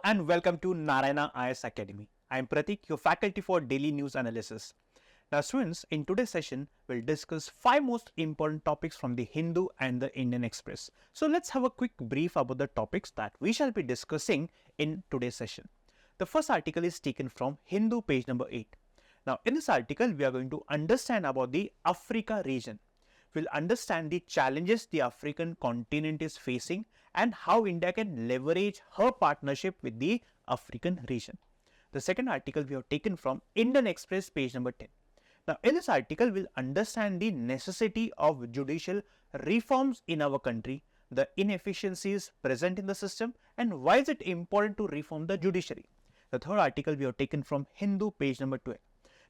and welcome to Narayana IAS Academy. I am Pratik, your faculty for Daily News Analysis. Now students, in today's session, we'll discuss 5 most important topics from the Hindu and the Indian Express. So let's have a quick brief about the topics that we shall be discussing in today's session. The first article is taken from Hindu page number 8. Now in this article, we are going to understand about the Africa region. We'll understand the challenges the African continent is facing and how India can leverage her partnership with the African region. The second article we have taken from Indian Express page number 10. Now in this article, we'll understand the necessity of judicial reforms in our country, the inefficiencies present in the system, and why is it important to reform the judiciary. The third article we have taken from Hindu page number 12.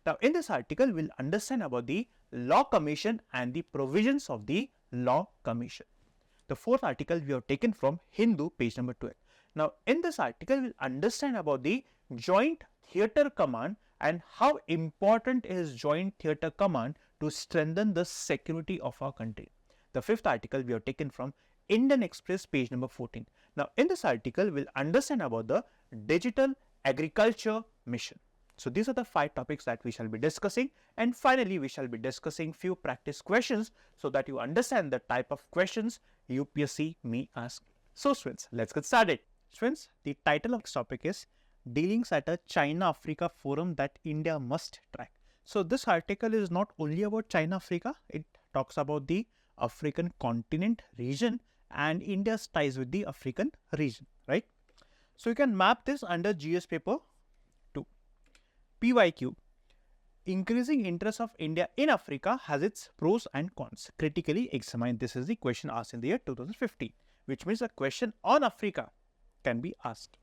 Now in this article, we'll understand about the Law Commission and the provisions of the Law Commission. The fourth article we have taken from Hindu page number 12. Now in this article, we'll understand about the Joint Theatre Command and how important is Joint Theatre Command to strengthen the security of our country. The fifth article we have taken from Indian Express page number 14. Now in this article, we'll understand about the Digital Agriculture Mission. So these are the 5 topics that we shall be discussing, and finally we shall be discussing few practice questions so that you understand the type of questions UPSC may ask. So students, let's get started. Students, the title of this topic is Dealings at a China-Africa Forum that India Must Track. So this article is not only about China-Africa, it talks about the African continent region and India's ties with the African region, right? So you can map this under GS paper 2. PYQ. Increasing interest of India in Africa has its pros and cons. Critically examine. This is the question asked in the year 2015, which means a question on Africa can be asked.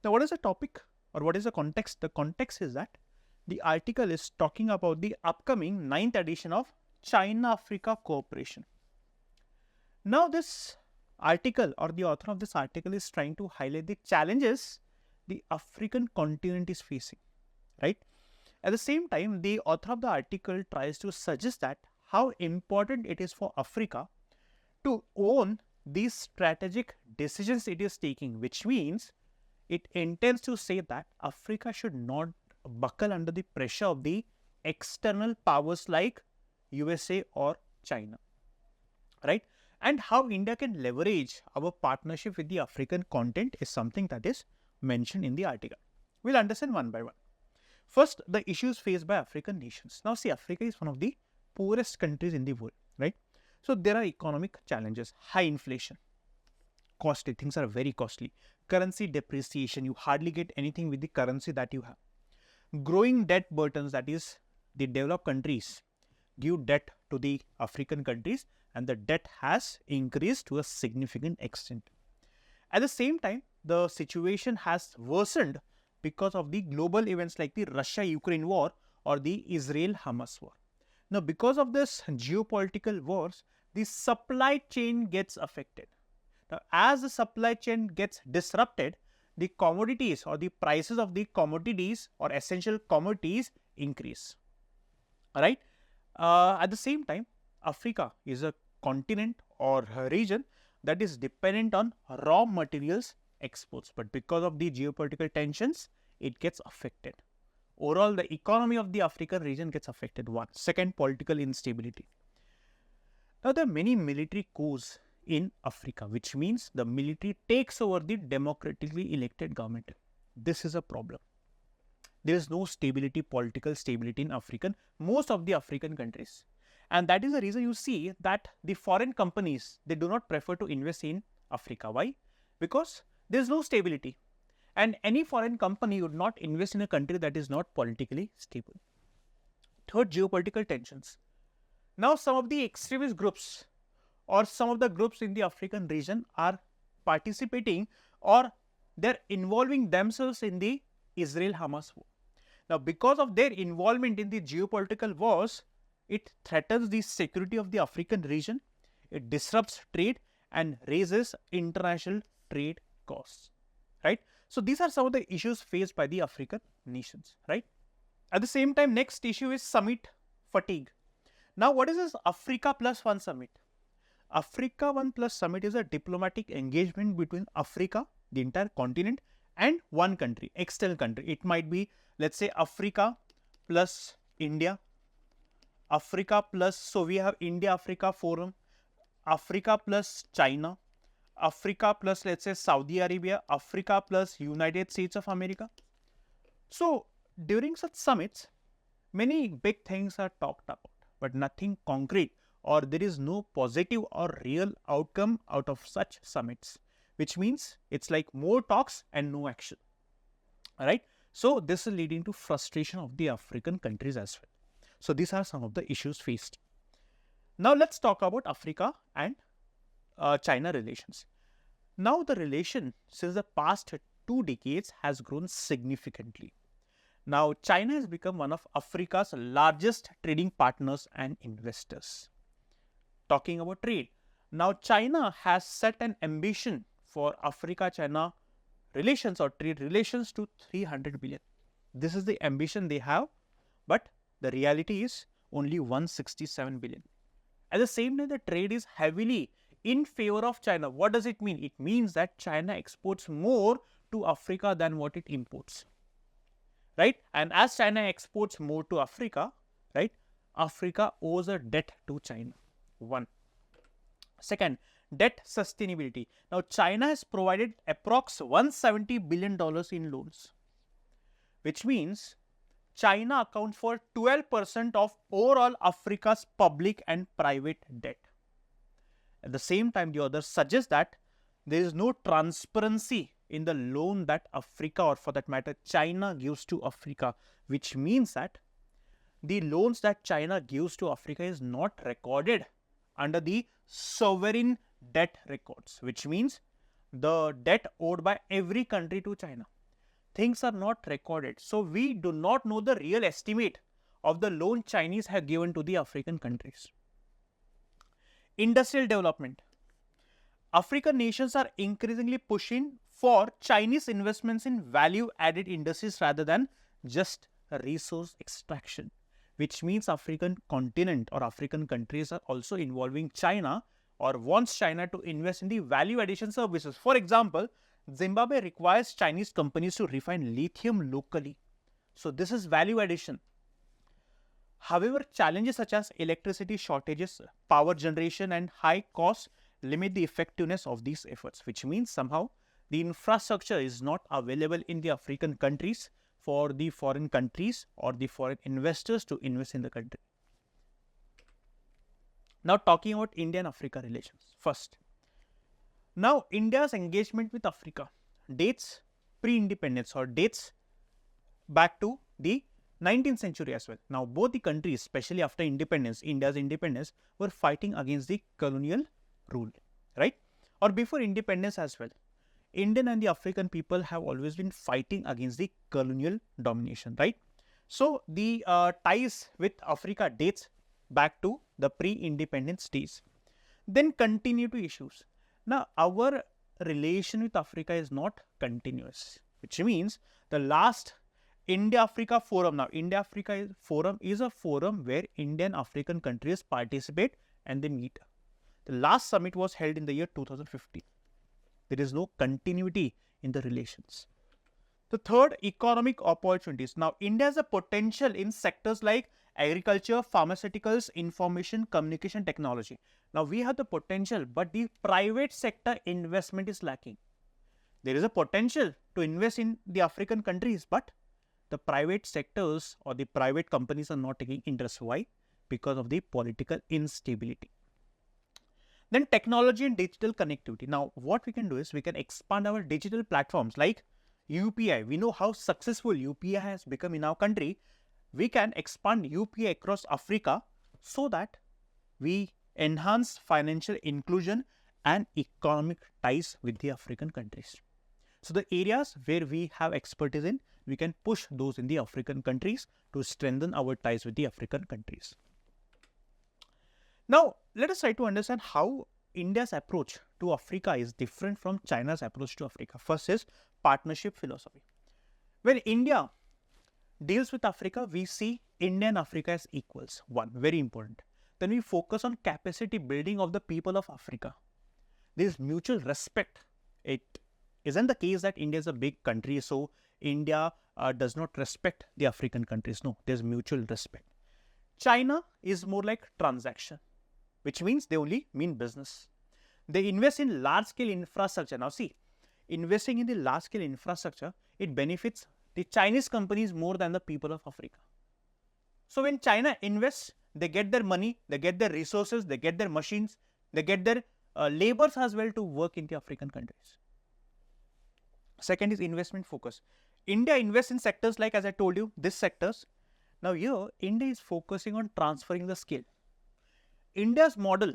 Now, what is the topic or what is the context? The context is that the article is talking about the upcoming 9th edition of China-Africa Cooperation. Now, this article or the author of this article is trying to highlight the challenges the African continent is facing, right? At the same time, the author of the article tries to suggest that how important it is for Africa to own these strategic decisions it is taking, which means it intends to say that Africa should not buckle under the pressure of the external powers like USA or China, right? And how India can leverage our partnership with the African continent is something that is mentioned in the article. We'll understand one by one. First, the issues faced by African nations. Now, see, Africa is one of the poorest countries in the world, right? So, there are economic challenges, high inflation, costly, things are very costly, currency depreciation, you hardly get anything with the currency that you have. Growing debt burdens, that is, the developed countries give debt to the African countries and the debt has increased to a significant extent. At the same time, the situation has worsened because of the global events like the Russia-Ukraine war or the Israel-Hamas war. Now, because of this geopolitical wars, the supply chain gets affected. Now, as the supply chain gets disrupted, the commodities or the prices of the commodities or essential commodities increase. All right. At the same time, Africa is a continent or a region that is dependent on raw materials exports, but because of the geopolitical tensions, it gets affected. Overall, the economy of the African region gets affected. One. Second, political instability. Now, there are many military coups in Africa, which means the military takes over the democratically elected government. This is a problem. There is no stability, political stability in most of the African countries. And that is the reason you see that the foreign companies, they do not prefer to invest in Africa. Why? Because there is no stability. And any foreign company would not invest in a country that is not politically stable. Third, geopolitical tensions. Now, some of the extremist groups or some of the groups in the African region are participating or they're involving themselves in the Israel-Hamas war. Now, because of their involvement in the geopolitical wars, it threatens the security of the African region, it disrupts trade and raises international trade costs, right? So, these are some of the issues faced by the African nations, right? At the same time, next issue is summit fatigue. Now, what is this Africa Plus One Summit? Africa One Plus Summit is a diplomatic engagement between Africa, the entire continent, and one country, external country. It might be, let's say, Africa plus India, Africa plus, so we have India-Africa Forum, Africa plus China, Africa plus, let's say, Saudi Arabia, Africa plus United States of America. So during such summits, many big things are talked about, but nothing concrete, or there is no positive or real outcome out of such summits, which means it's like more talks and no action. All right. So this is leading to frustration of the African countries as well. So these are some of the issues faced. Now let's talk about Africa and China relations. Now the relation since the past 2 decades has grown significantly. Now China has become one of Africa's largest trading partners and investors. Talking about trade, now China has set an ambition for Africa-China relations or trade relations to 300 billion. This is the ambition they have, but the reality is only 167 billion. At the same time, the trade is heavily in favor of China. What does it mean? It means that China exports more to Africa than what it imports, right? And as China exports more to Africa, right, Africa owes a debt to China. One. Second, debt sustainability. Now China has provided approx $170 billion in loans, which means China accounts for 12% of overall Africa's public and private debt. At the same time, the authors suggest that there is no transparency in the loan that Africa, or for that matter China, gives to Africa, which means that the loans that China gives to Africa is not recorded under the sovereign debt records, which means the debt owed by every country to China. Things are not recorded. So we do not know the real estimate of the loan Chinese have given to the African countries. Industrial development. African nations are increasingly pushing for Chinese investments in value-added industries rather than just resource extraction, which means African continent or African countries are also involving China or wants China to invest in the value addition services. For example, Zimbabwe requires Chinese companies to refine lithium locally. So this is value addition. However, challenges such as electricity shortages, power generation and high costs limit the effectiveness of these efforts, which means somehow the infrastructure is not available in the African countries for the foreign countries or the foreign investors to invest in the country. Now talking about India and Africa relations first. Now India's engagement with Africa dates pre-independence or dates back to the 19th century as well. Now both the countries, especially after independence, India's independence, were fighting against the colonial rule, right? Or before independence as well. Indian and the African people have always been fighting against the colonial domination, right? So the ties with Africa dates back to the pre-independence days. Then continue to issues. Now our relation with Africa is not continuous, which means the last India-Africa Forum, now India-Africa Forum is a forum where Indian African countries participate and they meet. The last summit was held in the year 2015. There is no continuity in the relations. The third, economic opportunities. Now India has a potential in sectors like agriculture, pharmaceuticals, information, communication technology. Now we have the potential, but the private sector investment is lacking. There is a potential to invest in the African countries, but the private sectors or the private companies are not taking interest. Why? Because of the political instability. Then technology and digital connectivity. Now what we can do is we can expand our digital platforms like UPI. We know how successful UPI has become in our country. We can expand UPI across Africa so that we enhance financial inclusion and economic ties with the African countries. So the areas where we have expertise in, we can push those in the African countries to strengthen our ties with the African countries. Now let us try to understand how India's approach to Africa is different from China's approach to Africa. First is partnership philosophy. When India deals with Africa, we see India and Africa as equals. One, very important. Then we focus on capacity building of the people of Africa. There is mutual respect. It isn't the case that India is a big country, so India does not respect the African countries. No, there's mutual respect. China is more like transaction, which means they only mean business. They invest in large-scale infrastructure. Now see, investing in the large-scale infrastructure, it benefits the Chinese companies more than the people of Africa. So when China invests, they get their money, they get their resources, they get their machines, they get their labors as well to work in the African countries. Second is investment focus. India invests in sectors like, as I told you, these sectors. Now here, India is focusing on transferring the skill. India's model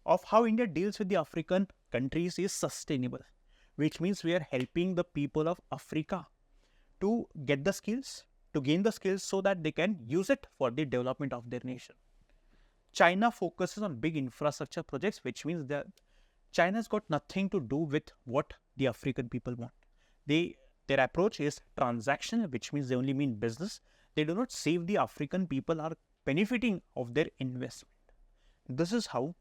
of how India deals with the African countries is sustainable, which means we are helping the people of Africa to get the skills, to gain the skills so that they can use it for the development of their nation. China focuses on big infrastructure projects, which means that China's got nothing to do with what the African people want. Their approach is transactional, which means they only mean business. They do not save the African people are benefiting of their investment. This is how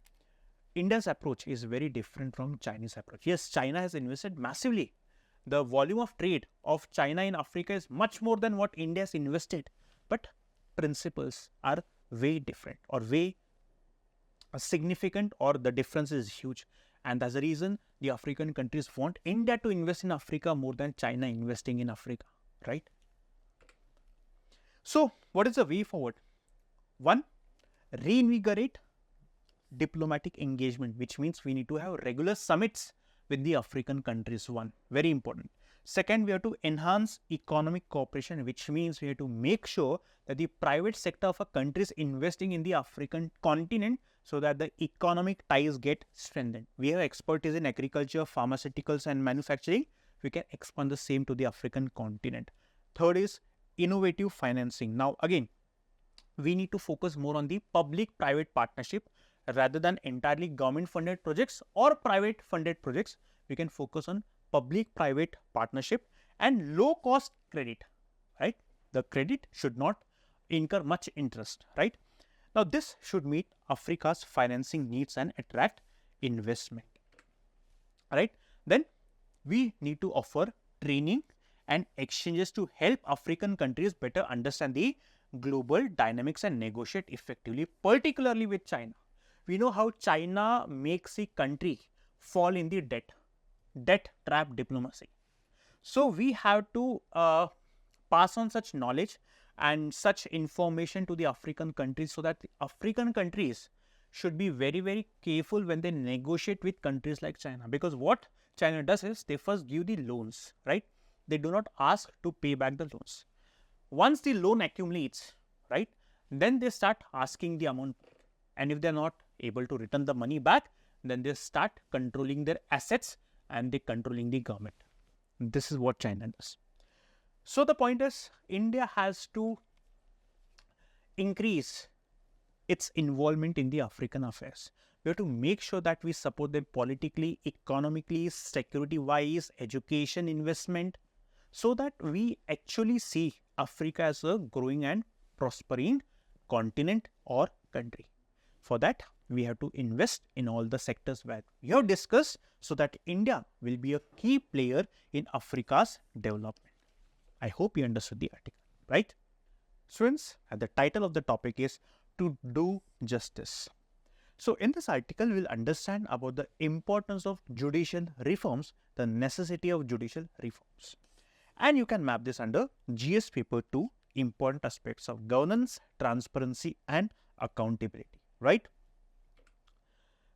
India's approach is very different from Chinese approach. Yes, China has invested massively. The volume of trade of China in Africa is much more than what India has invested. But principles are way different or way significant, or the difference is huge. And that's the reason the African countries want India to invest in Africa more than China investing in Africa, right? So what is the way forward? One, reinvigorate diplomatic engagement, which means we need to have regular summits with the African countries. One, very important. Second, we have to enhance economic cooperation, which means we have to make sure that the private sector of a country is investing in the African continent so that the economic ties get strengthened. We have expertise in agriculture, pharmaceuticals and manufacturing. We can expand the same to the African continent. Third is innovative financing. Now again, we need to focus more on the public-private partnership rather than entirely government-funded projects or private-funded projects. We can focus on public-private partnership and low-cost credit, right? The credit should not incur much interest, right? Now, this should meet Africa's financing needs and attract investment, right? Then we need to offer training and exchanges to help African countries better understand the global dynamics and negotiate effectively, particularly with China. We know how China makes a country fall in the debt trap diplomacy. So we have to pass on such knowledge and such information to the African countries so that the African countries should be very, very careful when they negotiate with countries like China. Because what China does is they first give the loans, right? They do not ask to pay back the loans. Once the loan accumulates, right, then they start asking the amount. And if they are not able to return the money back, then they start controlling their assets and they controlling the government. This is what China does. So the point is, India has to increase its involvement in the African affairs. We have to make sure that we support them politically, economically, security-wise, education, investment, so that we actually see Africa as a growing and prospering continent or country. For that, we have to invest in all the sectors where we have discussed so that India will be a key player in Africa's development. I hope you understood the article, right? Students, the title of the topic is To Do Justice. So in this article, we will understand about the importance of judicial reforms, the necessity of judicial reforms. And you can map this under GS paper 2, important aspects of governance, transparency and accountability, right?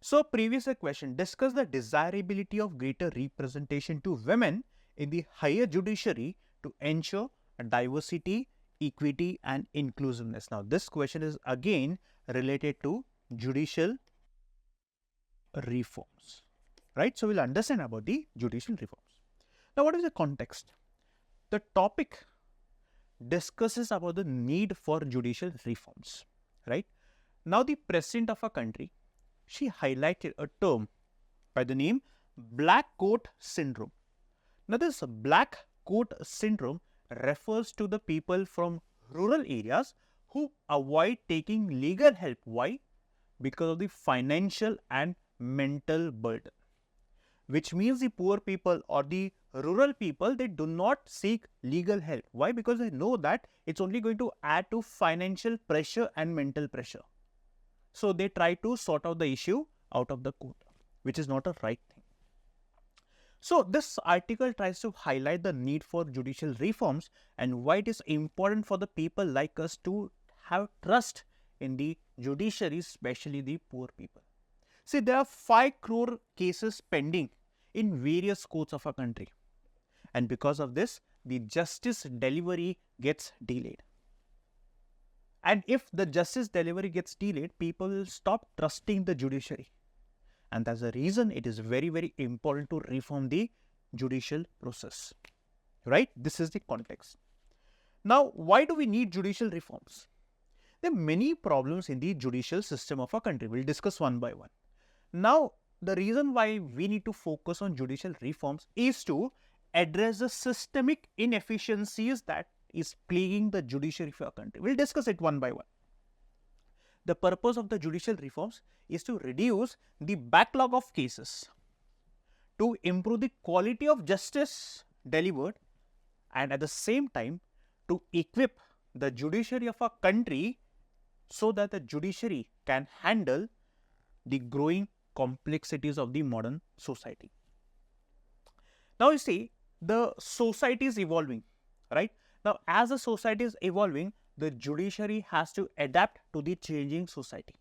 So previous question, discuss the desirability of greater representation to women in the higher judiciary to ensure diversity, equity and inclusiveness. Now this question is again related to judicial reforms, right? So we'll understand about the judicial reforms. Now what is the context? The topic discusses about the need for judicial reforms, right? Now the president of a country, she highlighted a term by the name black coat syndrome. Now this black coat syndrome refers to the people from rural areas who avoid taking legal help. Why? Because of the financial and mental burden. which means the poor people or the rural people, they do not seek legal help. Why? Because they know that it's only going to add to financial pressure and mental pressure. So they try to sort out the issue out of the court, which is not a right thing. So this article tries to highlight the need for judicial reforms and why it is important for the people like us to have trust in the judiciary, especially the poor people. See, there are 5 crore cases pending in various courts of our country, and because of this, the justice delivery gets delayed. And if the justice delivery gets delayed, people will stop trusting the judiciary. And that's the reason it is very, very important to reform the judicial process. Right? This is the context. Now, why do we need judicial reforms? There are many problems in the judicial system of our country. We'll discuss one by one. Now, the reason why we need to focus on judicial reforms is to address the systemic inefficiencies that is plaguing the judiciary of our country. We'll discuss it one by one. The purpose of the judicial reforms is to reduce the backlog of cases, to improve the quality of justice delivered, and at the same time to equip the judiciary of our country so that the judiciary can handle the growing complexities of the modern society. Now you see, the society is evolving, right? Now as the society is evolving, the judiciary has to adapt to the changing society.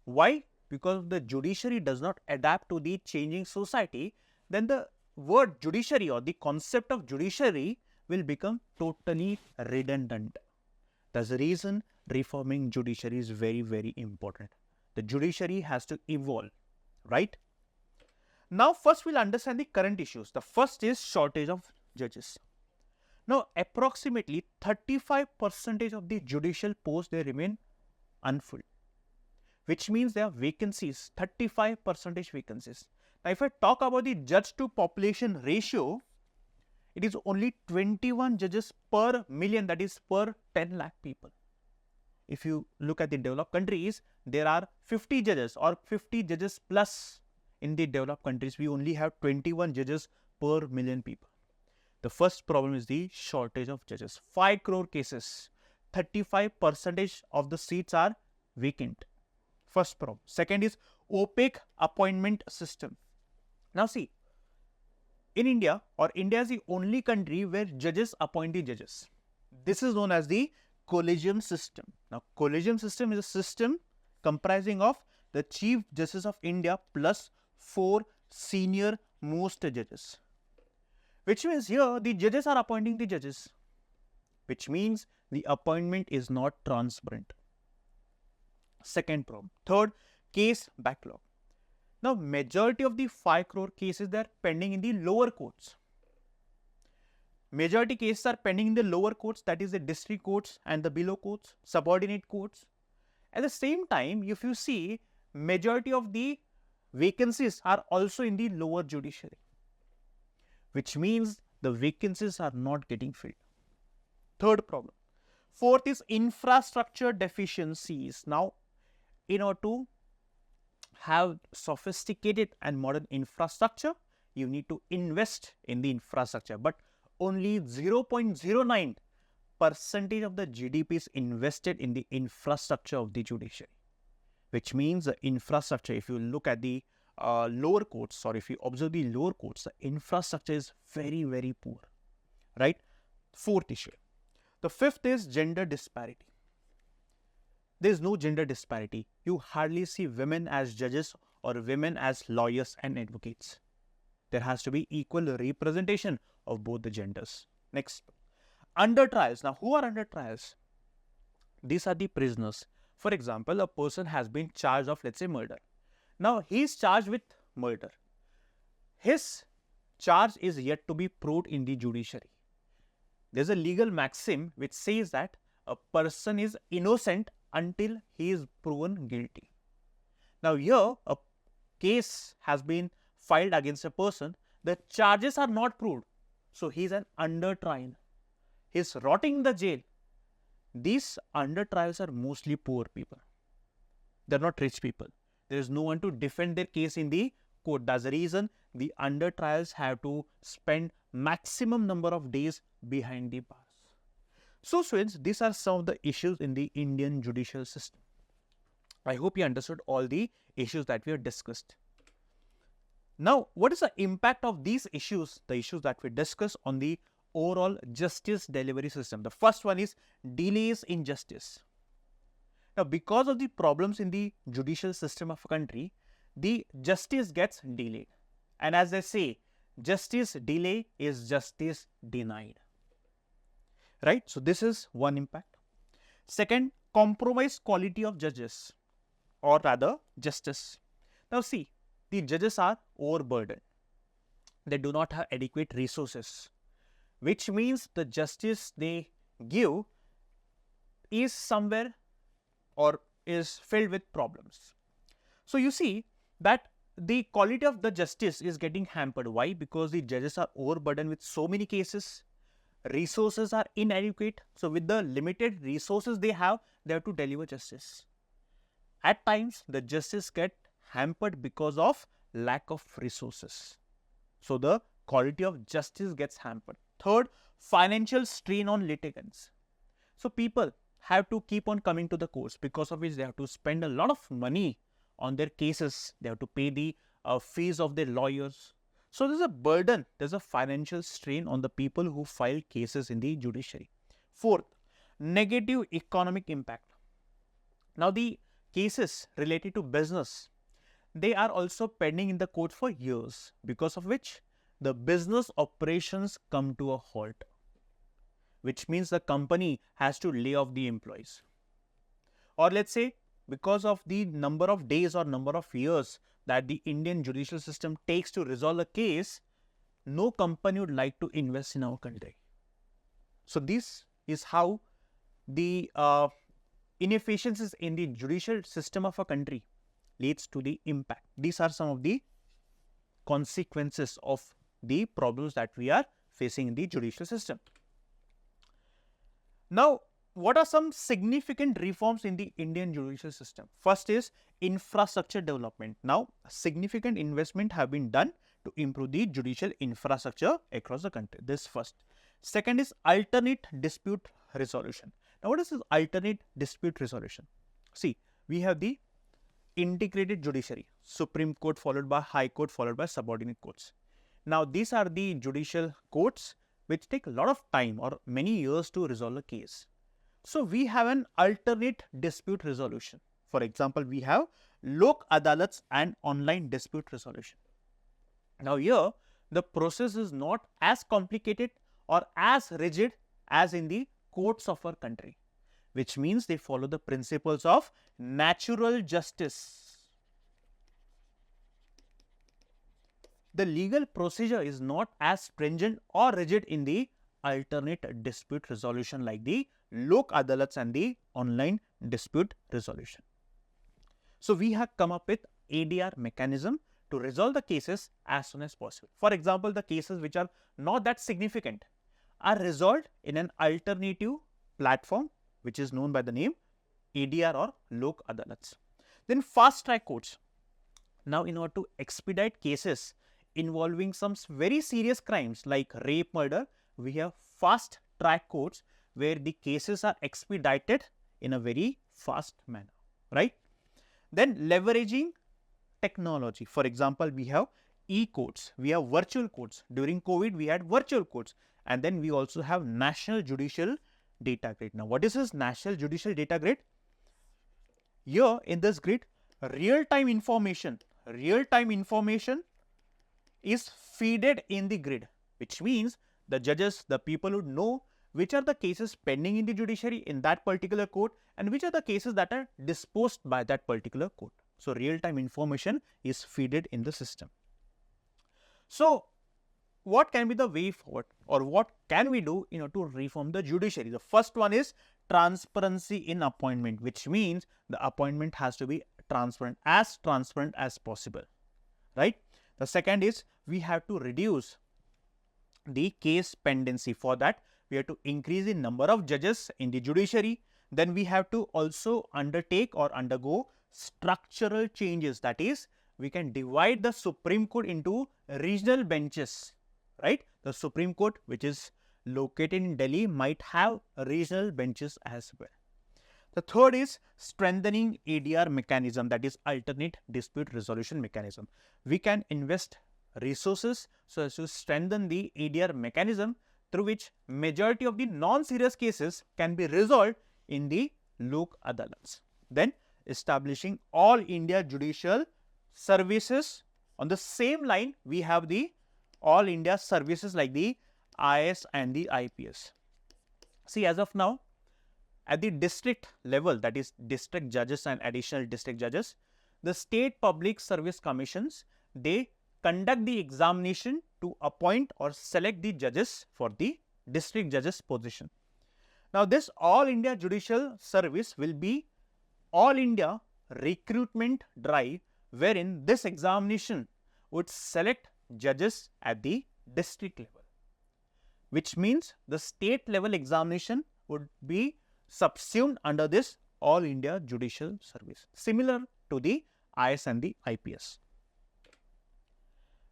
Why? Because if the judiciary does not adapt to the changing society, then the word judiciary or the concept of judiciary will become totally redundant. That's the reason reforming judiciary is very, very important. The judiciary has to evolve, right? Now first we'll understand the current issues. The first is shortage of judges. Now approximately 35% of the judicial posts, they remain unfilled, which means there are vacancies, 35% vacancies. Now if I talk about the judge to population ratio, it is only 21 judges per million, that is per 10 lakh people. If you look at the developed countries, there are 50 judges or 50 judges plus. In the developed countries, we only have 21 judges per million people. The first problem is the shortage of judges. 5 crore cases, 35% of the seats are vacant. First problem. Second is opaque appointment system. Now see, in India, or India is the only country where judges appoint the judges. This is known as the collegium system. Now collegium system is a system comprising of the Chief Justice of India plus 4 senior most judges, which means here the judges are appointing the judges, which means the appointment is not transparent. Second problem. Third, case backlog. Now majority of the 5 crore cases, they are pending in the lower courts. Majority cases are pending in the lower courts, that is the district courts and the below courts, subordinate courts. At the same time, if you see, majority of the vacancies are also in the lower judiciary, which means the vacancies are not getting filled. Third problem. Fourth is infrastructure deficiencies. Now, in order to have sophisticated and modern infrastructure, you need to invest in the infrastructure, but only 0.09% of the GDP is invested in the infrastructure of the judiciary, which means the infrastructure, if you look at the lower courts, or if you observe the lower courts, the infrastructure is very, very poor, right? Fourth issue. The fifth is gender disparity. There is no gender disparity. You hardly see women as judges or women as lawyers and advocates. There has to be equal representation of both the genders. Next, under trials. Now, who are under trials? These are the prisoners. For example, a person has been charged of, let's say, murder. Now, he is charged with murder. His charge is yet to be proved in the judiciary. There is a legal maxim which says that a person is innocent until he is proven guilty. Now, here a case has been filed against a person. The charges are not proved. So, he is an under trial. He is rotting in the jail. These under trials are mostly poor people. They are not rich people. There is no one to defend their case in the court. That's the reason the under trials have to spend maximum number of days behind the bars. So students, these are some of the issues in the Indian judicial system. I hope you understood all the issues that we have discussed. Now, what is the impact of these issues, the issues that we discussed, on the overall justice delivery system? The first one is delays in justice. Now, because of the problems in the judicial system of a country, the justice gets delayed. And as they say, justice delay is justice denied. Right? So, this is one impact. Second, compromised quality of judges, or rather justice. Now, see, the judges are overburdened. They do not have adequate resources, which means the justice they give is somewhere or is filled with problems. So, you see that the quality of the justice is getting hampered. Why? Because the judges are overburdened with so many cases, resources are inadequate. So, with the limited resources they have to deliver justice. At times, the justice get hampered because of lack of resources. So, the quality of justice gets hampered. Third, financial strain on litigants. So, people have to keep on coming to the courts, because of which they have to spend a lot of money on their cases. They have to pay the fees of their lawyers. So, there is a burden, there is a financial strain on the people who file cases in the judiciary. Fourth, negative economic impact. Now, the cases related to business, they are also pending in the court for years, because of which the business operations come to a halt, which means the company has to lay off the employees. Or let's say, because of the number of days or number of years that the Indian judicial system takes to resolve a case, no company would like to invest in our country. So, this is how the inefficiencies in the judicial system of a country leads to the impact. These are some of the consequences of the problems that we are facing in the judicial system. Now, what are some significant reforms in the Indian judicial system? First is infrastructure development. Now, significant investment have been done to improve the judicial infrastructure across the country. This first. Second is alternate dispute resolution. Now, what is this alternate dispute resolution? See, we have the integrated judiciary, Supreme Court followed by High Court followed by subordinate courts. Now, these are the judicial courts which take a lot of time or many years to resolve a case. So, we have an alternate dispute resolution. For example, we have Lok Adalats and online dispute resolution. Now, here the process is not as complicated or as rigid as in the courts of our country, which means they follow the principles of natural justice. The legal procedure is not as stringent or rigid in the alternate dispute resolution like the Lok Adalats and the online dispute resolution. So, we have come up with ADR mechanism to resolve the cases as soon as possible. For example, the cases which are not that significant are resolved in an alternative platform which is known by the name ADR or Lok Adalats. Then fast track courts. Now, in order to expedite cases involving some very serious crimes like rape, murder, we have fast track courts where the cases are expedited in a very fast manner, right? Then leveraging technology. For example, we have e-courts, we have virtual courts. During COVID, we had virtual courts, and then we also have National Judicial Data Grid. Now, what is this National Judicial Data Grid? Here in this grid, real-time information is feeded in the grid, which means the judges, the people would know which are the cases pending in the judiciary in that particular court and which are the cases that are disposed by that particular court. So, real-time information is feeded in the system. So, what can be the way forward, or what can we do in order to reform the judiciary? The first one is transparency in appointment, which means the appointment has to be transparent as possible, right? The second is we have to reduce the case pendency. For that, we have to increase the number of judges in the judiciary. Then we have to also undertake or undergo structural changes, that is, we can divide the Supreme Court into regional benches, right? The Supreme Court, which is located in Delhi, might have regional benches as well. The third is strengthening ADR mechanism, that is alternate dispute resolution mechanism. We can invest resources so as to strengthen the ADR mechanism through which majority of the non-serious cases can be resolved in the Lok Adalats. Then establishing all India judicial services. On the same line, we have the all India services like the IAS and the IPS. See, as of now, at the district level, that is district judges and additional district judges, the state public service commissions, they conduct the examination to appoint or select the judges for the district judges position. Now, this all India judicial service will be all India recruitment drive, wherein this examination would select judges at the district level, which means the state level examination would be subsumed under this all India judicial service, similar to the IAS and the IPS.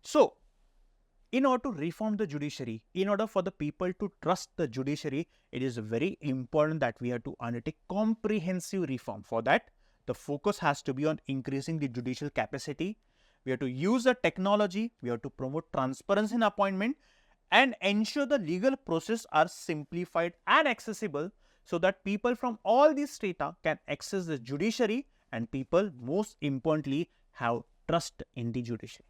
So, in order to reform the judiciary, in order for the people to trust the judiciary, it is very important that we have to undertake comprehensive reform. For that, the focus has to be on increasing the judicial capacity. We have to use the technology, we have to promote transparency in appointment and ensure the legal process are simplified and accessible so that people from all these strata can access the judiciary and people most importantly have trust in the judiciary.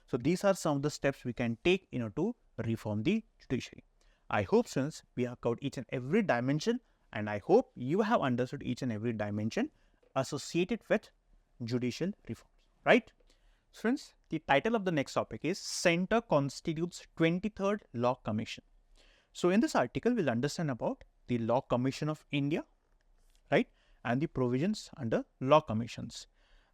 So, these are some of the steps we can take in order to reform the judiciary. I hope students we have covered each and every dimension and I hope you have understood each and every dimension associated with judicial reforms, right? Friends, the title of the next topic is Center Constitutes 23rd Law Commission. So, in this article, we will understand about the Law Commission of India, right, and the provisions under Law Commissions.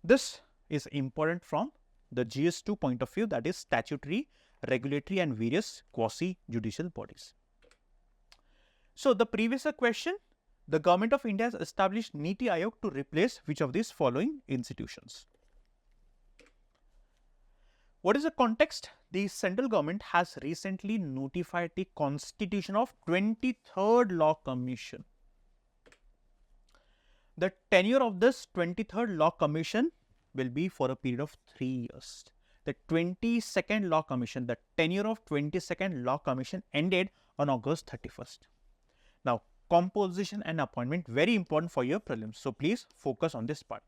This is important from the GS2 point of view, that is statutory, regulatory and various quasi-judicial bodies. So, the previous question, the Government of India has established Niti Aayog to replace which of these following institutions? What is the context? The central government has recently notified the constitution of 23rd Law Commission. The tenure of this 23rd Law Commission will be for a period of 3 years. The 22nd Law Commission, the tenure of 22nd Law Commission ended on August 31st. Now, composition and appointment, very important for your prelims. So, please focus on this part.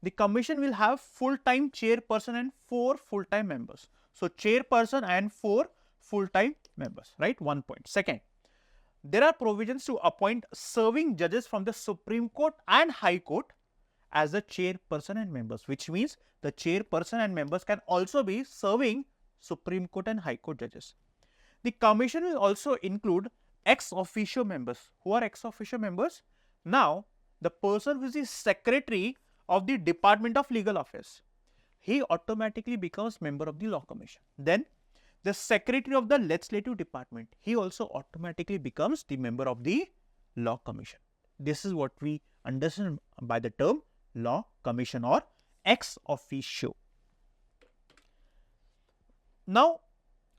The commission will have full-time chairperson and 4 full-time members. So, chairperson and 4 full-time members, right? 1 point. Second, there are provisions to appoint serving judges from the Supreme Court and High Court as the chairperson and members, which means the chairperson and members can also be serving Supreme Court and High Court judges. The commission will also include ex officio members. Who are ex officio members? Now, the person who is the secretary of the Department of Legal Affairs, he automatically becomes member of the Law Commission. Then, the secretary of the Legislative Department, he also automatically becomes the member of the Law Commission. This is what we understand by the term Law Commission or ex officio. Now,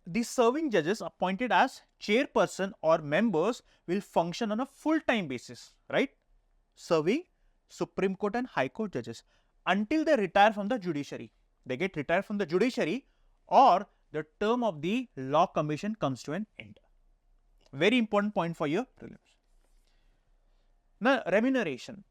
the serving judges appointed as chairperson or members will function on a full-time basis, right? Serving Supreme Court and High Court judges until they retire from the judiciary. They get retired from the judiciary or the term of the Law Commission comes to an end. Very important point for your prelims. Now, remuneration.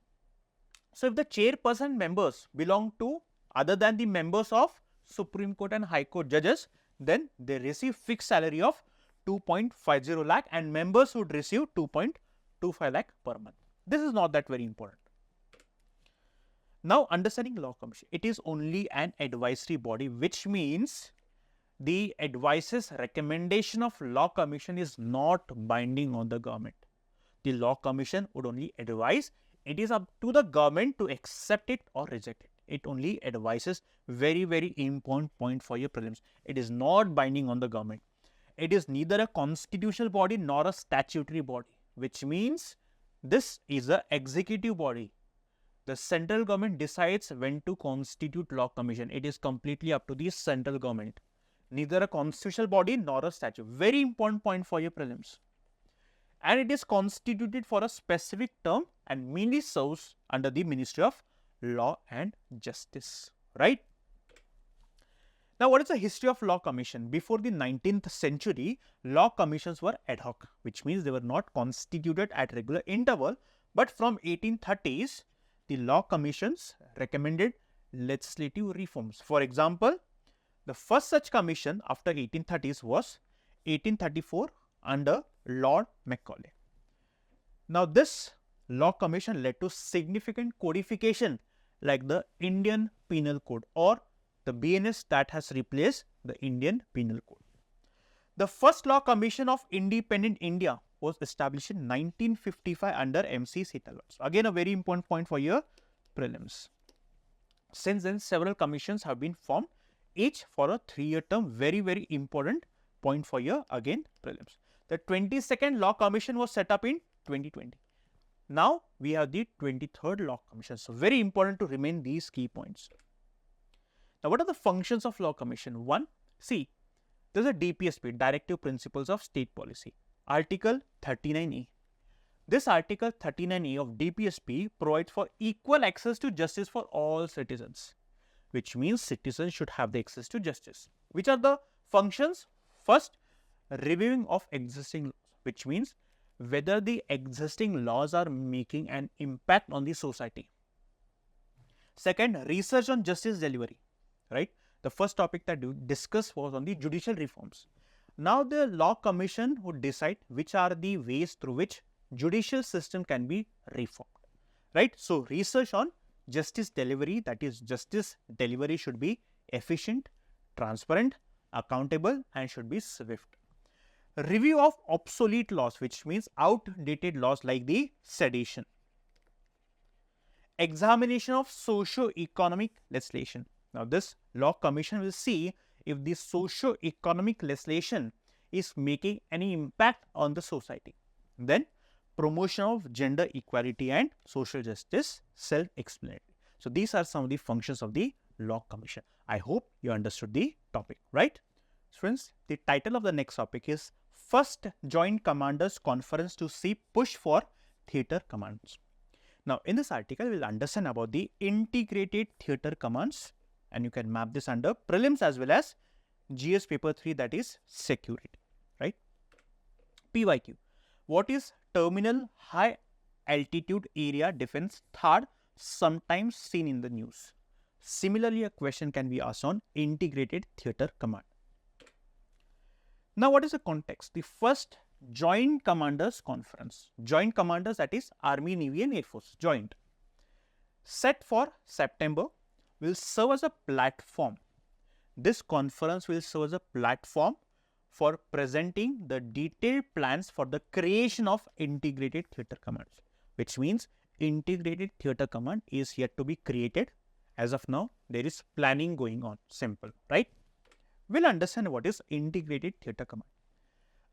So, if the chairperson members belong to other than the members of Supreme Court and High Court judges, then they receive fixed salary of 2.50 lakh and members would receive 2.25 lakh per month. This is not that very important. Now, understanding Law Commission, it is only an advisory body, which means the advices recommendation of Law Commission is not binding on the government. The Law Commission would only advise. It is up to the government to accept it or reject it. It only advises. Very, very important point for your prelims. It is not binding on the government. It is neither a constitutional body nor a statutory body, which means this is an executive body. The central government decides when to constitute law commission. It is completely up to the central government. Neither a constitutional body nor a statute. Very important point for your prelims. And it is constituted for a specific term and mainly serves under the Ministry of Law and Justice. Right? Now, what is the history of law commission? Before the 19th century, law commissions were ad hoc, which means they were not constituted at regular interval. But from 1830s, the law commissions recommended legislative reforms. For example, the first such commission after 1830s was 1834 under Lord Macaulay. Now, this law commission led to significant codification like the Indian Penal Code or the BNS that has replaced the Indian Penal Code. The first law commission of independent India was established in 1955 under MC Setalvad. Again, a very important point for your prelims. Since then, several commissions have been formed, each for a 3-year term. Very, very important point for your, again, prelims. The 22nd law commission was set up in 2020. Now, we have the 23rd law commission. So, very important to remain these key points. Now, what are the functions of law commission? 1. See, there is a DPSP, Directive Principles of State Policy. Article 39A. This Article 39A of DPSP provides for equal access to justice for all citizens, which means citizens should have the access to justice. Which are the functions? First, reviewing of existing laws, which means whether the existing laws are making an impact on the society. Second, research on justice delivery, right? The first topic that we discussed was on the judicial reforms. Now, the law commission would decide which are the ways through which judicial system can be reformed, right? So, research on justice delivery, that is justice delivery should be efficient, transparent, accountable and should be swift. Review of obsolete laws, which means outdated laws like the sedition. Examination of socio-economic legislation. Now, this law commission will see if the socio-economic legislation is making any impact on the society. Then, promotion of gender equality and social justice, self-explanatory. So, these are some of the functions of the law commission. I hope you understood the topic, right? Friends, the title of the next topic is First Joint Commanders Conference to see push for theatre commands. Now, in this article, we will understand about the integrated theatre commands, and you can map this under prelims as well as GS paper 3, that is security, right? PYQ. What is terminal high altitude area defense THAAD, sometimes seen in the news? Similarly, a question can be asked on integrated theatre command. Now, what is the context? The first Joint Commanders Conference. Joint Commanders, that is Army, Navy and Air Force, joint. Set for September, will serve as a platform. This conference will serve as a platform for presenting the detailed plans for the creation of integrated theatre commands, which means integrated theatre command is yet to be created. As of now, there is planning going on. Simple, right? We'll understand what is integrated theatre command.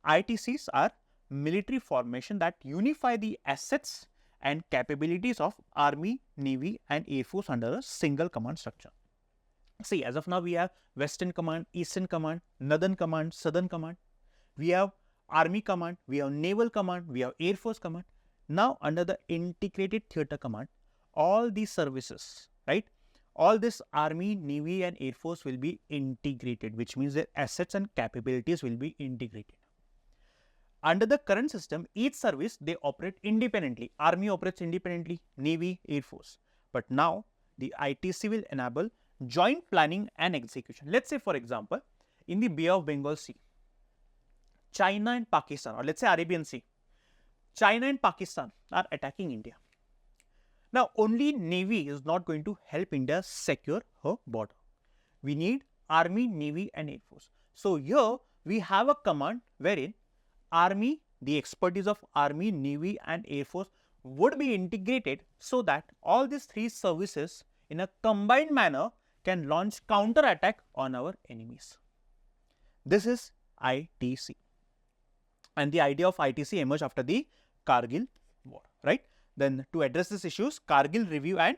ITCs are military formation that unify the assets and capabilities of Army, Navy and Air Force under a single command structure. See, as of now, we have Western Command, Eastern Command, Northern Command, Southern Command. We have Army Command, we have Naval Command, we have Air Force Command. Now, under the integrated theatre command, all these services, right? All this Army, Navy and Air Force will be integrated, which means their assets and capabilities will be integrated. Under the current system, each service, they operate independently. Army operates independently, Navy, Air Force. But now, the ITC will enable joint planning and execution. Let's say, for example, in the Bay of Bengal Sea, China and Pakistan, or let's say Arabian Sea, China and Pakistan are attacking India. Now, only Navy is not going to help India secure her border. We need Army, Navy and Air Force. So, here we have a command wherein Army, the expertise of Army, Navy and Air Force would be integrated so that all these three services in a combined manner can launch counter attack on our enemies. This is ITC. And the idea of ITC emerged after the Kargil war, right? Then to address these issues, Kargil Review and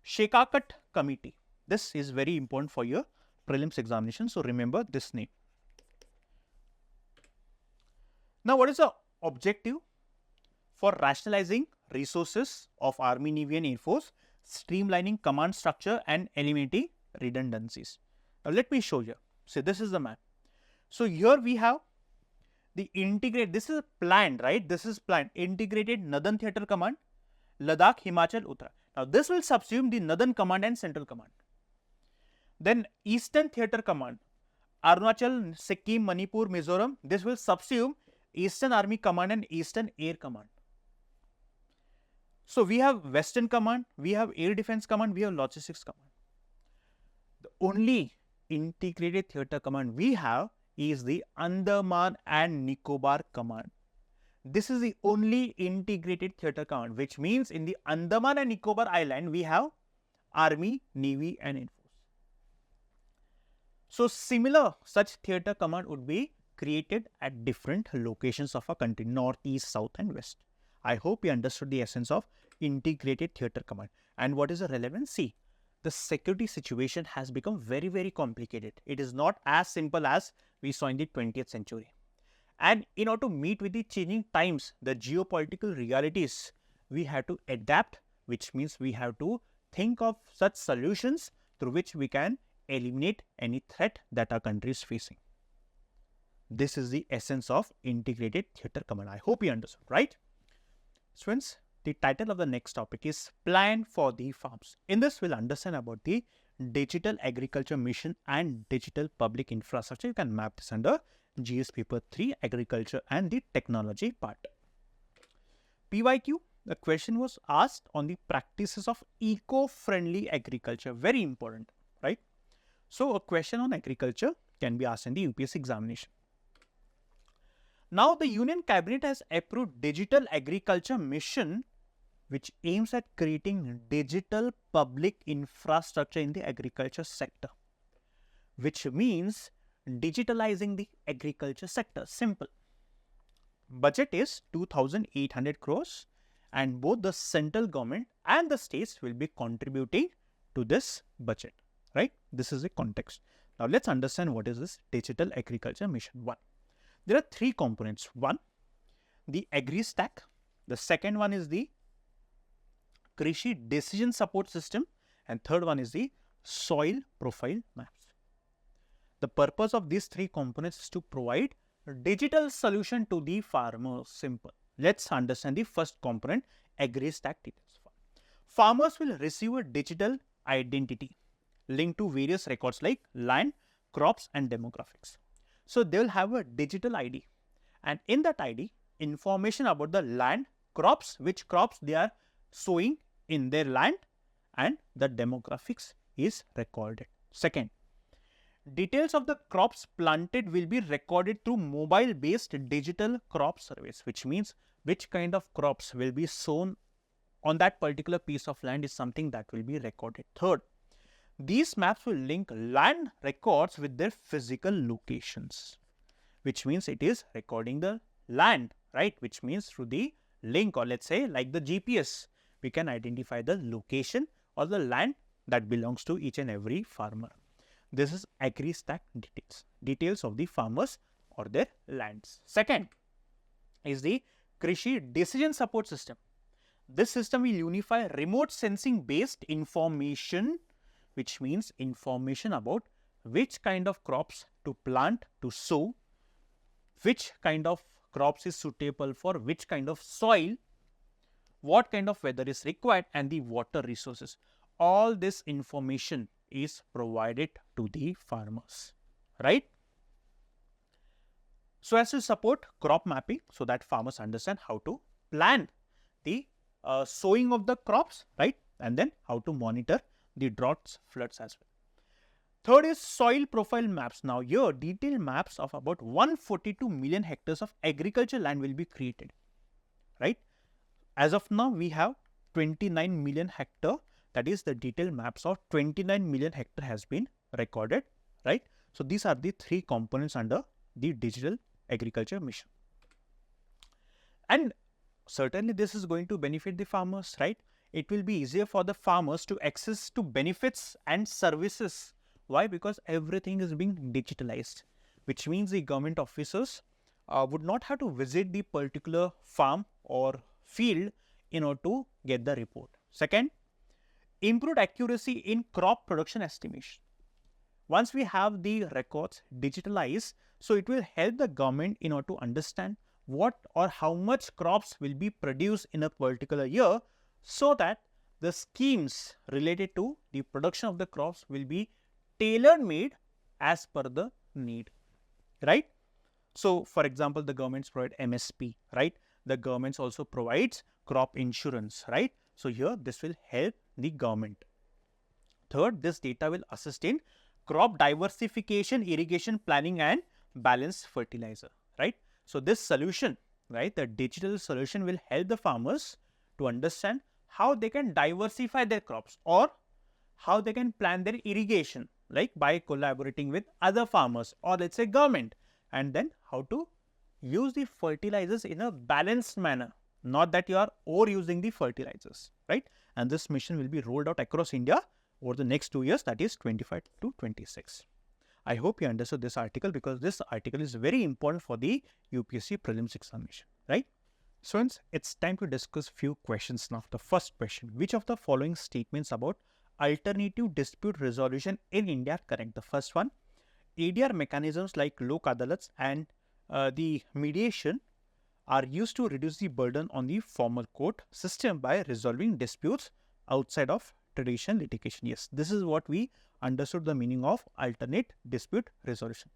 Shekakat Committee. This is very important for your prelims examination, so remember this name. Now, what is the objective? For rationalizing resources of Army, Navy and Air Force, streamlining command structure and eliminating redundancies. Now, let me show you. See, this is the map. So, here we have the integrated, this is planned, right? This is planned, integrated Northern Theatre Command, Ladakh, Himachal, Uttarakhand. Now, this will subsume the Northern Command and Central Command. Then Eastern Theatre Command, Arunachal, Sikkim, Manipur, Mizoram. This will subsume Eastern Army Command and Eastern Air Command. So, we have Western Command, we have Air Defense Command, we have Logistics Command. The only integrated theatre command we have is the Andaman and Nicobar Command. This is the only integrated theatre command, which means in the Andaman and Nicobar Island, we have Army, Navy and Air Force. So, similar such theatre command would be created at different locations of our country, north, east, south and west. I hope you understood the essence of integrated theatre command. And what is the relevance? See, the security situation has become very, very complicated. It is not as simple as we saw in the 20th century. And in order to meet with the changing times, the geopolitical realities, we have to adapt, which means we have to think of such solutions through which we can eliminate any threat that our country is facing. This is the essence of integrated theatre command. I hope you understood, right? Students, the title of the next topic is Plan for the Farms. In this, we'll understand about the Digital Agriculture Mission and Digital Public Infrastructure. You can map this under GS Paper 3, Agriculture and the Technology part. PYQ, the question was asked on the practices of eco-friendly agriculture. Very important, right? So, a question on agriculture can be asked in the UPSC examination. Now, the Union Cabinet has approved Digital Agriculture Mission, which aims at creating digital public infrastructure in the agriculture sector, which means digitalizing the agriculture sector. Simple. Budget is 2,800 crores and both the central government and the states will be contributing to this budget, right? This is the context. Now, let's understand what is this Digital Agriculture Mission 1. There are three components. One, the Agri Stack. The second one is the Krishi Decision Support System. And third one is the Soil Profile Maps. The purpose of these three components is to provide a digital solution to the farmers. Simple. Let's understand the first component, Agri Stack details. Farmers will receive a digital identity linked to various records like land, crops and demographics. So, they will have a digital ID and in that ID, information about the land, crops, which crops they are sowing in their land and the demographics is recorded. Second, details of the crops planted will be recorded through mobile based digital crop surveys, which means which kind of crops will be sown on that particular piece of land is something that will be recorded. Third, these maps will link land records with their physical locations, which means it is recording the land, right? Which means through the link or let's say like the GPS, we can identify the location or the land that belongs to each and every farmer. This is Agri Stack details, details of the farmers or their lands. Second is the Krishi Decision Support System. This system will unify remote sensing based information, which means information about which kind of crops to plant, to sow, which kind of crops is suitable for which kind of soil, what kind of weather is required and the water resources. All this information is provided to the farmers, right? So as to support crop mapping so that farmers understand how to plan the sowing of the crops, right? And then how to monitor the droughts, floods as well. Third is soil profile maps. Now here detailed maps of about 142 million hectares of agriculture land will be created, right? As of now, we have 29 million hectare, that is the detailed maps of 29 million hectare has been recorded, right? So these are the three components under the Digital Agriculture Mission. And certainly this is going to benefit the farmers, right? it will be easier for the farmers to access to benefits and services. Why? Because everything is being digitalized, which means the government officers would not have to visit the particular farm or field in order to get the report. Second, improved accuracy in crop production estimation. Once we have the records digitalized, so it will help the government in order to understand what or how much crops will be produced in a particular year, so that the schemes related to the production of the crops will be tailor made as per the need, right? So, for example, the governments provide MSP, right? The governments also provides crop insurance, right? So, here this will help the government. Third, this data will assist in crop diversification, irrigation planning and balanced fertilizer, right? So, this solution, right, the digital solution will help the farmers to understand how they can diversify their crops or how they can plan their irrigation, like by collaborating with other farmers or let's say government, and then how to use the fertilizers in a balanced manner, not that you are overusing the fertilizers, right? And this mission will be rolled out across India over the next 2 years, that is 25 to 26. I hope you understood this article, because this article is very important for the UPSC prelims examination, right? So, it's time to discuss few questions now. The first question: which of the following statements about alternative dispute resolution in India are correct? The first one: ADR mechanisms like Lok Adalats and the mediation are used to reduce the burden on the formal court system by resolving disputes outside of traditional litigation. Yes, this is what we understood the meaning of alternate dispute resolution.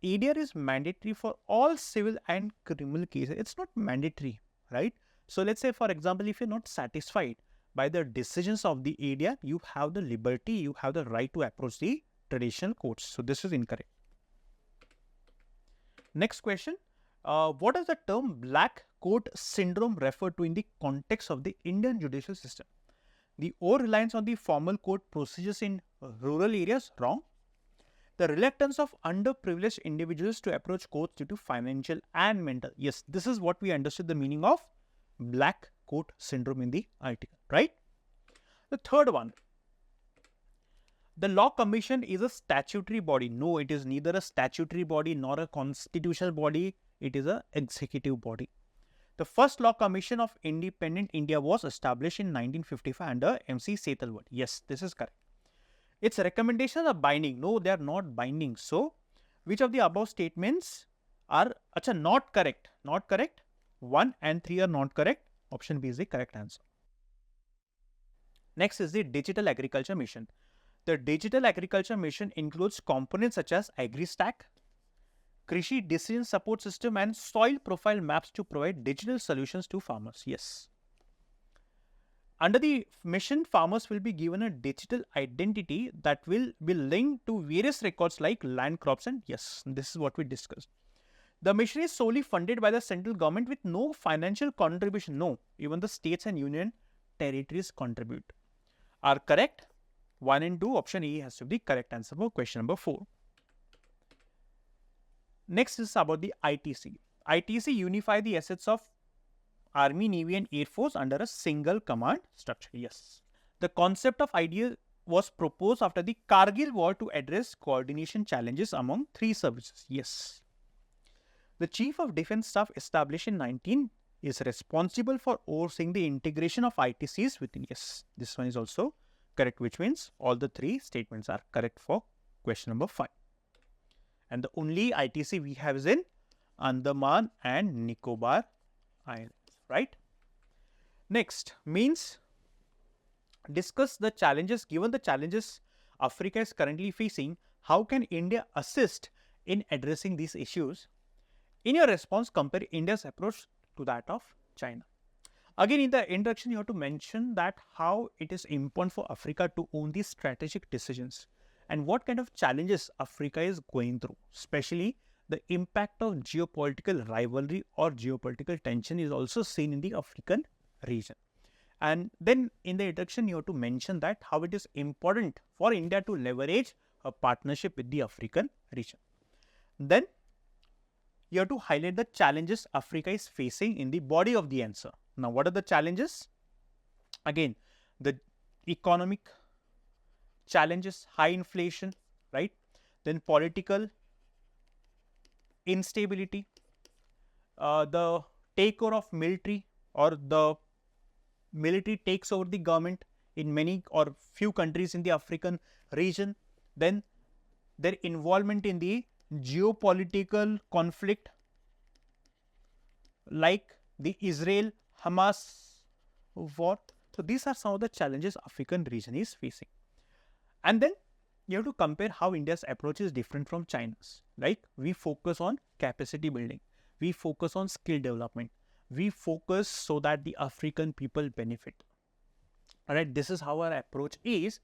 ADR is mandatory for all civil and criminal cases. It's not mandatory, right? So, let's say for example, if you're not satisfied by the decisions of the ADR, you have the liberty, you have the right to approach the traditional courts. So, this is incorrect. Next question: what does the term black coat syndrome refer to in the context of the Indian judicial system? The over-reliance on the formal court procedures in rural areas? Wrong. The reluctance of underprivileged individuals to approach courts due to financial and mental? Yes, this is what we understood the meaning of black coat syndrome in the article, right? The third one: the Law Commission is a statutory body. No, it is neither a statutory body nor a constitutional body. It is an executive body. The first Law Commission of Independent India was established in 1955 under MC Sethalwad. Yes, this is correct. Its recommendations are binding. No, they are not binding. So, which of the above statements are not correct? Not correct. 1 and 3 are not correct. Option B is the correct answer. Next is the Digital Agriculture Mission. The Digital Agriculture Mission includes components such as AgriStack, Krishi Decision Support System and Soil Profile Maps to provide digital solutions to farmers. Yes. Under the mission, farmers will be given a digital identity that will be linked to various records like land, crops, and yes, this is what we discussed. The mission is solely funded by the central government with no financial contribution. No, even the states and union territories contribute. Are correct? 1 and 2, option A has to be the correct answer for question number 4. Next is about the ITC. ITC unify the assets of Army, Navy and Air Force under a single command structure. Yes. The concept of IDA was proposed after the Kargil war to address coordination challenges among 3 services. Yes. The Chief of Defence Staff established in 19 is responsible for overseeing the integration of ITCs within. Yes. This one is also correct, which means all the 3 statements are correct for question number 5. And the only ITC we have is in Andaman and Nicobar Islands, right? Next means discuss the challenges. Given the challenges Africa is currently facing, how can India assist in addressing these issues? In your response, compare India's approach to that of China. Again, in the introduction, you have to mention that how it is important for Africa to own these strategic decisions and what kind of challenges Africa is going through, especially the impact of geopolitical rivalry or geopolitical tension is also seen in the African region. And then in the introduction, you have to mention that how it is important for India to leverage a partnership with the African region. Then you have to highlight the challenges Africa is facing in the body of the answer. Now, what are the challenges? Again, the economic challenges, high inflation, right? Then political instability, the takeover of military, or the military takes over the government in many or few countries in the African region. Then their involvement in the geopolitical conflict like the Israel-Hamas war. So these are some of the challenges African region is facing. And then you have to compare how India's approach is different from China's. Like, we focus on capacity building, we focus on skill development, we focus so that the African people benefit. Alright, this is how our approach is.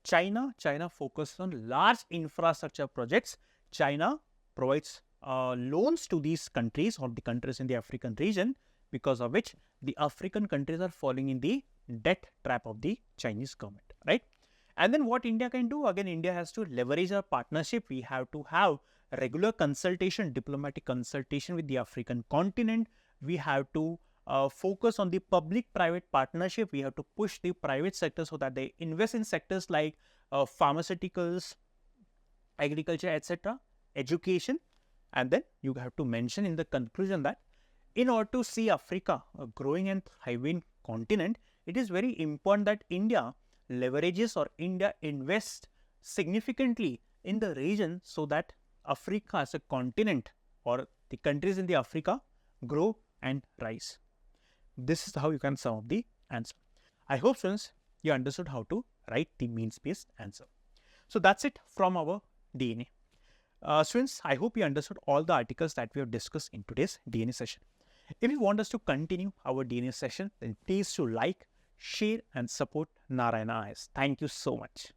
China focuses on large infrastructure projects. China provides loans to these countries or the countries in the African region, because of which the African countries are falling in the debt trap of the Chinese government, right? And then what India can do? Again, India has to leverage our partnership. We have to have regular consultation, diplomatic consultation with the African continent. We have to focus on the public-private partnership. We have to push the private sector so that they invest in sectors like pharmaceuticals, agriculture, etc., education. And then you have to mention in the conclusion that in order to see Africa a growing and thriving continent, it is very important that India leverages or India invests significantly in the region so that Africa as a continent or the countries in the Africa grow and rise. This is how you can sum up the answer. I hope, students, you understood how to write the means-based answer. So that's it from our DNA. Students, I hope you understood all the articles that we have discussed in today's DNA session. If you want us to continue our DNA session, then please to like, share and support Narayana IAS. Thank you so much.